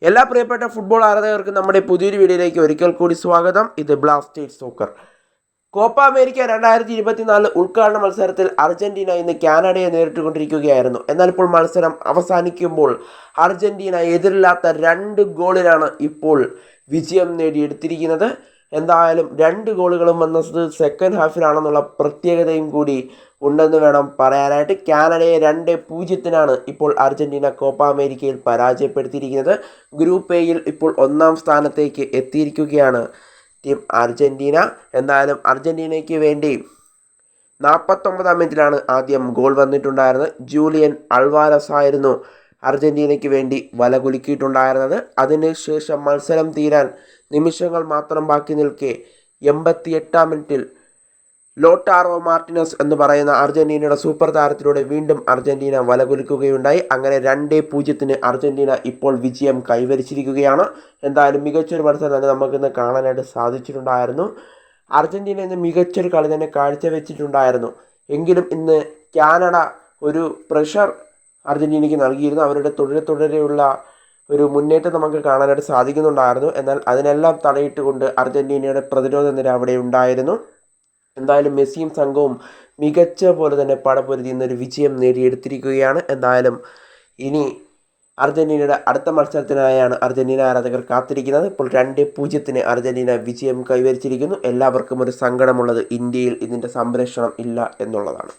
എല്ലാ പ്രിയപ്പെട്ട ഫുട്ബോൾ ആരാധകർക്കും നമ്മുടെ പുതിയൊരു വീഡിയോയിലേക്ക് ഒരിക്കൽ കൂടി സ്വാഗതം. ഇത് ബ്ലാസ്റ്റേഴ്സ് സോക്കർ. കോപ്പ അമേരിക്ക 2024 ഉദ്ഘാടന മത്സരത്തിൽ അർജന്റീന ഇന്ന് കാനഡയെ നേരിട്ടുകൊണ്ടിരിക്കുകയായിരുന്നു. എന്നാൽ ഇപ്പോൾ മത്സരം അവസാനിക്കുമ്പോൾ അർജന്റീന എതിരില്ലാത്ത 2 ഗോളിനാണ് ഇപ്പോൾ വിജയം നേടിയെടുത്തിരിക്കുന്നത്. എന്തായാലും 2 ഗോളുകളും വന്നത് സെക്കൻഡ് ഹാഫിലാണെന്നുള്ള പ്രത്യേകതയും കൂടി ഉണ്ടെന്ന് വേണം പറയാനായിട്ട്. കാനഡയെ 2-0 ഇപ്പോൾ അർജന്റീന കോപ്പ അമേരിക്കയിൽ പരാജയപ്പെടുത്തിയിരിക്കുന്നത്. ഗ്രൂപ്പ് എയിൽ ഇപ്പോൾ 1-ാം സ്ഥാനത്തേക്ക് എത്തിയിരിക്കുകയാണ് ടീം അർജന്റീന. എന്തായാലും അർജന്റീനയ്ക്ക് വേണ്ടി 49-ാം മിനിറ്റിലാണ് ആദ്യം ഗോൾ വന്നിട്ടുണ്ടായിരുന്നത്. ജൂലിയൻ അൾവാരസ് ആയിരുന്നു അർജന്റീനയ്ക്ക് വേണ്ടി വല കുലുക്കിയിട്ടുണ്ടായിരുന്നത്. അതിനുശേഷം മത്സരം തീരാൻ നിമിഷങ്ങൾ മാത്രം ബാക്കി നിൽക്കെ 88-ാം മിനിറ്റിൽ ലോട്ടാറോ മാർട്ടിനസ് എന്ന് പറയുന്ന അർജന്റീനയുടെ സൂപ്പർ താരത്തിലൂടെ വീണ്ടും അർജന്റീന വലകുലുക്കുകയുണ്ടായി. അങ്ങനെ 2-0 അർജന്റീന ഇപ്പോൾ വിജയം കൈവരിച്ചിരിക്കുകയാണ്. എന്തായാലും മികച്ചൊരു മത്സരം തന്നെ നമുക്കിന്ന് കാണാനായിട്ട് സാധിച്ചിട്ടുണ്ടായിരുന്നു. അർജന്റീന ഇന്ന് മികച്ചൊരു കളി തന്നെ കാഴ്ചവെച്ചിട്ടുണ്ടായിരുന്നു. എങ്കിലും ഇന്ന് കാനഡ ഒരു പ്രഷർ അർജന്റീനയ്ക്ക് നൽകിയിരുന്നു. അവരുടെ തുടരെയുള്ള ഒരു മുന്നേറ്റം നമുക്ക് കാണാനായിട്ട് സാധിക്കുന്നുണ്ടായിരുന്നു. എന്നാൽ അതിനെല്ലാം തടയിട്ടുകൊണ്ട് അർജന്റീനയുടെ പ്രതിരോധ നിര അവിടെ ഉണ്ടായിരുന്നു. എന്തായാലും മെസ്സിയും സംഘവും മികച്ച പോലെ തന്നെ പടപൊരുതി ഇന്നൊരു വിജയം നേടിയെടുത്തിരിക്കുകയാണ്. എന്തായാലും ഇനി അർജന്റീനയുടെ അടുത്ത മത്സരത്തിനായാണ് അർജന്റീന ആരാധകർ കാത്തിരിക്കുന്നത്. ഇപ്പോൾ 2-0 അർജന്റീന വിജയം കൈവരിച്ചിരിക്കുന്നു. എല്ലാവർക്കും ഒരു സങ്കടമുള്ളത് ഇന്ത്യയിൽ ഇതിൻ്റെ സംരക്ഷണം ഇല്ല എന്നുള്ളതാണ്.